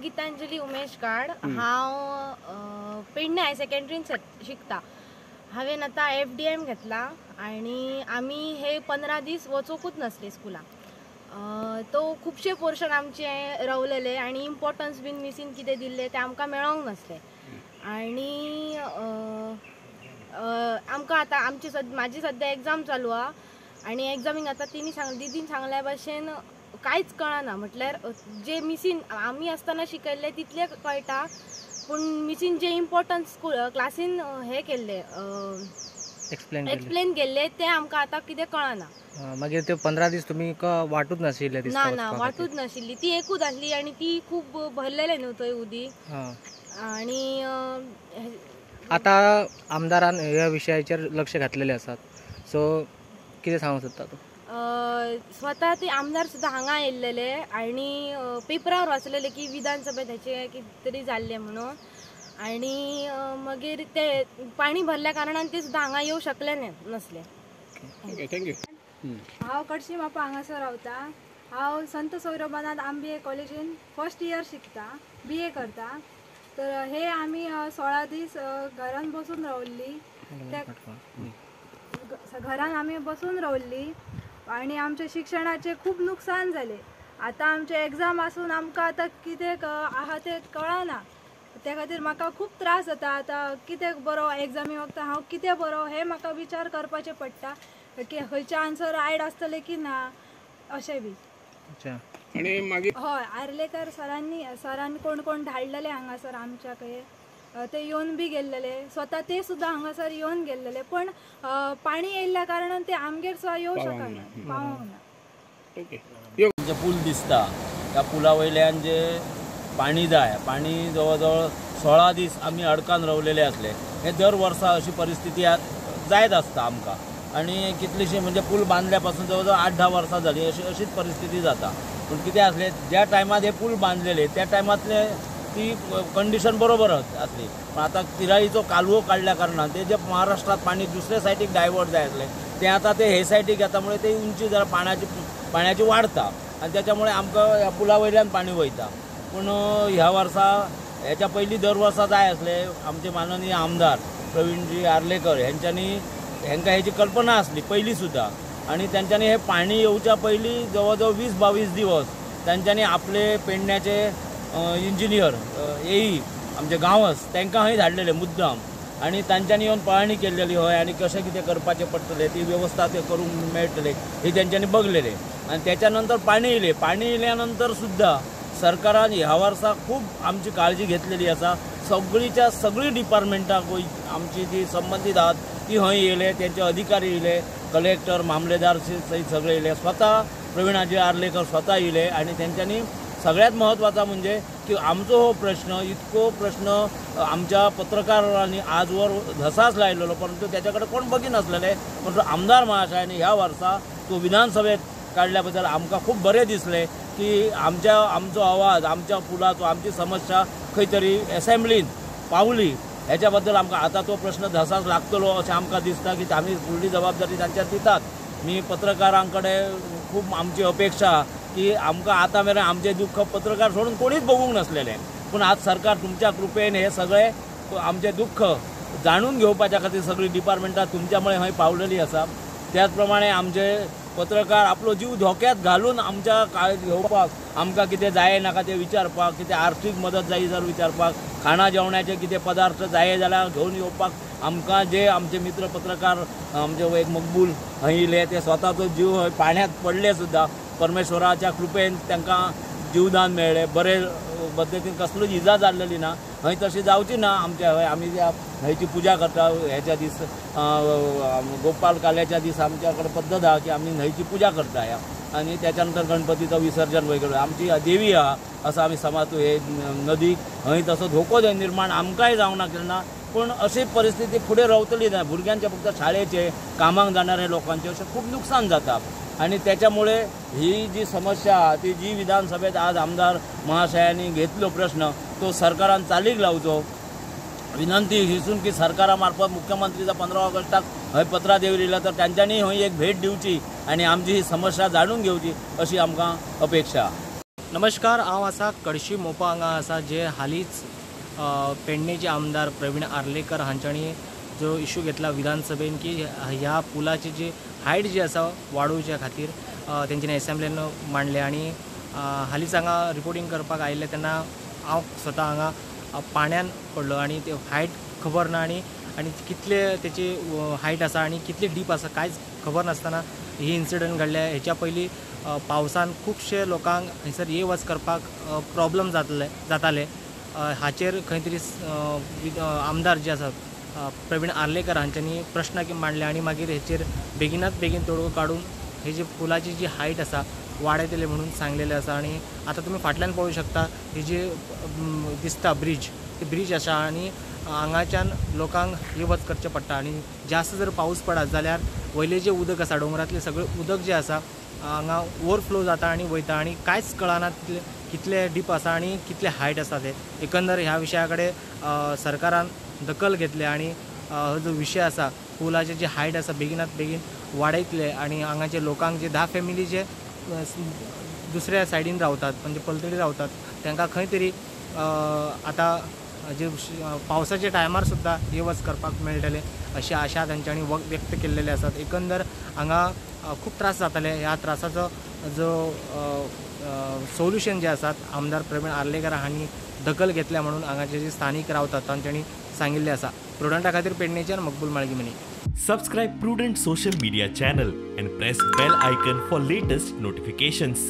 गीतांजली उमेश गाड। हांव पेडणे हाय सेकंडरीन शिकता। हांवें आतां FDM घेतला आनी आमी हे 15 दीस वचोकूच नासले स्कुलाक। तो खुबशे पोर्शन आमचे रावलेले आनी इम्पॉर्टन्स बीन मिसीन कितें दिल्ले ते आमकां मेळोंक नासले। आनी आमकां आतां म्हाजी सद्या एग्जाम चालू आहा आनी एग्जामीक आतां दीदीन सांगल्या भाशेन कांयच कळना। म्हटल्यार जे मिसीन आमी आसतना शिकयल्ले तितले कळटा, पूण मिसीन जे इम्पॉर्टन्स क्लासीन हे केल्ले एक्सप्लेन केल्ले ते आमकां आतां कितें कळना। मागीर ते 15 दीस तुमी वाटूच नाशिल्ले? ना वाटूच नाशिल्ली, ती एकूच आसली आनी ती खूब भरलेले न्हू थंय उदीक। आनी आतां आमदारान ह्या विशयाचेर लक्ष घातलेले आसात, सो कितें सांगूंक सोदता तूं? स्वता ते आमदार सुद्दां हांगा येयल्लेले आनी पेपरार वाचलेले की विधानसभेत हेचे कितें तरी जाल्ले म्हणून। आनी मागीर ते पाणी भरल्या कारणान ते सुद्दां हांगा येवंक शकले नसले। थँक्यू। हांव कडशी मापा हांगासर रावता। हांव संत सौरभानाथ MBA कॉलेजीन फर्स्ट इयर शिकता, BA करता। तर हे आमी 16 दीस घरान बसून रावल्ली, घरान आमी बसून रावल्ली आनी आमच्या शिक्षणाचे खूब नुकसान जाले। आतां आमचे एग्जाम आसून आमकां आतां कितें आहा तें कळना, त्या खातीर म्हाका खूब त्रास जाता। आतां कितें बरो एग्जामी वखदां हांव कितें बरो हे म्हाका विचार करपाचें पडटा की खंयचे आन्सर आयड आसतले की ना अशें बी। आणि मागीर हय, आर्लेकर सरांनी कोण कोण धाडलेले हांगासर आमच्याकडे, ते येवन बी गेल्लेले, स्वता ते सुद्दां हांगासर येवन गेल्लेले, पण पाणी येयल्ल्या कारणान ते आमगेर सुद्दां येवंक शकना, पावोंक ना। जे पूल दिसता त्या पुला वयल्यान जे पाणी जाय, पाणी जवळ जवळ 16 दीस आमी अडकान रावलेले असले। हे दर वर्सा अशी परिस्थिती जायत आसता आमकां। आणि कितलीशी म्हणजे पूल बांधल्या पासून जवळ जवळ 8-10 वर्सां जाली अशीच परिस्थिती जाता। पण कितें आसले, ज्या टायमार हे पूल बांधलेले त्या टायमातले ती कंडिशन बरोबर असली, पण आता तिराईचो कालवो काढल्या कारणान ते जे महाराष्ट्रात पाणी दुसऱ्या सायडीक डायवर्ट जाय आसले ते आता ते हे सायडीक येतामुळे ते उंची जरा पाण्याची वाढता आणि त्याच्यामुळे आमकां ह्या पुला वयल्यान पाणी वयता। पूण ह्या वर्सा ह्याच्या पयलीं दर वर्सा जाय आसले, आमचे माननीय आमदार प्रवीणजी आर्लेकर हेंकां हेची कल्पना आसली पयलीं सुद्दां, आणि त्यांच्यानी हे पाणी येवच्या पयलीं जवळ जवळ 20-22 दिवस त्यांच्यानी आपले पेडण्याचे इंजिनियर AE आमचे गांवस तांकां हय धाडलेले मुद्दाम, आणि तांच्यांनी येवन पळणी केल्लेली हय आनी कशें कितें करपाचें पडटलें ती वेवस्था ते करूंक मेळटले हे तेंच्यांनी बघलेले। आणि त्याच्या नंतर पाणी येयल्या नंतर सुद्दां सरकारान ह्या वर्सा खूब आमची काळजी घेतलेली आसा। सगळी डिपार्टमेंटां आमची जी संबंधित आहात ती हय येयले, त्यांचे अधिकारी येयले, कलेक्टर मामलेदार सहित सगळे येयले, स्वता प्रवीणाजी आर्लेकर स्वता येयले, आणि त्यांच्यांनी सगळ्यात महत्त्वाचा म्हणजे की आमचो हो इतको प्रश्न आमच्या पत्रकारांनी आजवर धसास लायलेलो, परंतु त्याच्याकडे कोण बघिनासलेले। पण आमदार महाशयाने ह्या वर्सा तो विधानसभेत काढल्याबद्दल आमकां खूब बरें दिसले की आमचो आवाज, आमच्या पुलाचो, आमची समस्या खंय तरी असेंब्लीन पावली। ह्याच्याबद्दल आमकां आतां तो प्रश्न धसास लागतलो अशें आमकां दिसता की आमी फुडली जबाबदारी तांच्यार दितात। मी पत्रकारांकडे खूब आमची अपेक्षा की आमकां आतां मेरेन आमचें दुख्ख पत्रकार सोडून कोणीच बघूंक नासलेलें, पूण आज सरकार तुमच्या कृपेन हे सगळे आमचें दुख्ख जाणून घेवपाच्या खातीर सगळी डिपार्टमेंटां तुमच्यामुळे हय पावलेली आसा। त्याच प्रमाणे आमचे पत्रकार आपलो जीव धोक्यात घालून आमच्या काळजी घेवपाक, आमकां कितें जाय नाका तें विचारपाक, कितें आर्थीक मदत जाय जाल्यार विचारपाक, खाणा जेवणाचे कितें पदार्थ जाय जाल्यार घेवन येवपाक आमकां जे आमचे मित्र पत्रकार आमचे एक मकबूल हय येयले, ते स्वताचो जीव हय पाण्यात पडले सुद्दां, परमेश्वराच्या कृपेन तांकां जीवदान मेळ्ळें, बरे पद्दतीन कसलोच इजा जाल्लेली ना। हय तशी जावची ना आमच्या हय, आमी ज्या हयची पुजा करता ह्याच्या दीस गोपाल काल्याच्या दीस आमच्या कडेन पद्दत आहा की आमी न्हंयची पुजा करता ह्या, आणि त्याच्यानंतर गणपतीचं विसर्जन वगैरे आमची देवी आहा असं आमी समजतो। हे नदीक हय तसो धोको निर्माण आमकांय जावना केन्ना, पण अशी परिस्थिती फुडें रावतली ना। भुरग्यांचे फक्त शाळेचे, कामाक जाणारे लोकांचे अशें खूब नुकसान जाता, आणि त्याच्यामुळे ही जी समस्या ती जी विधानसभेत आज आमदार महाशयांनी घेतलो प्रश्न तो सरकारान चालीक लावचो। विनंती हिसून की सरकारामार्फत मुख्यमंत्रीचा 15 ऑगस्टाक हय पत्रां देंवयल्या तर तांच्यांनी हय एक भेट दिवची आणि आमची ही समस्या जाणून घेवची अशी आमकां अपेक्षा। नमस्कार, हांव आसा कडशी मोपा हांगा आसा जे हालींच पेडणेचे आमदार प्रवीण आर्लेकर हांच्यांनी जो इशू घेतला विधानसभेन की ह्या पुलाची जी हायट जी आसा वाडोवच्या खातीर तेंच्यांनी एसेंब्लीन मांडले आणि हालींच हांगा रिपोर्टिंग करपाक आयिल्ले तेन्ना हांव स्वता हांगा पाण्यान पडलो आणि ते हायट खबर ना आणि कितले तेची हायट आसा आणि कितले डीप आसा कांयच खबर नासतना ही इन्सिडंट घडल्या. हेच्या पयलीं पावसान खुबशे लोकांक थंयसर ये वच करपाक प्रॉब्लम जाताले. हाचेर खंय तरी आमदार जे आसात प्रवीण आर्लेकर हांच्यांनी प्रश्न मांडले आणि मागीर हेचेर बेगिनात बेगीन तोडगो काडून हे जी पुलाची जी हायट आसा वाडयतले म्हणून सांगलेले आसा. आणि आता तुम्ही फाटल्यान पळोवंक शकता ही जी दिसता ब्रिज, ती ब्रिज आसा आणि हांगाच्यान लोकांक ये वच करचें पडटा. आणि जास्त जर पावस पडत जाल्यार वयले जे उदक आसा डोंगरातले सगळें उदक जे आसा हांगा ओवरफ्लो जाता आणि वयता आणि कांयच कळना कितले डीप आसा आणि कितले हायट आसा ते. एकंदर ह्या विशया कडेन सरकारान दखल घेतले आणि हो जो विशय आसा पुलाचे जे हायट आसा बेगिनात बेगीन वाडयतले आणि हांगाचे लोकांक जे 10 फॅमिली जे दुसऱ्या सायडीन रावतात म्हणजे पलतडी रावतात तांकां खंय तरी आतां जे पावसाच्या टायमार सुद्दां ये वच करपाक मेळटले अशी आशा तांच्यांनी व्यक्त केल्लेले आसात. एकंदर हांगा खूब त्रास जाताले. ह्या त्रासाचो जो सोल्युशन जे आसात आमदार प्रवीण आर्लेकर हांणी दखल घेतल्या म्हणून हांगाचे जे स्थानिक रावतात तांच्यांनी सांगिल्ले आसा. प्रुडंटा खातीर पेडणेच्यान मकबूल Malgi. Subscribe Prudent social media channel and press bell icon for latest notifications.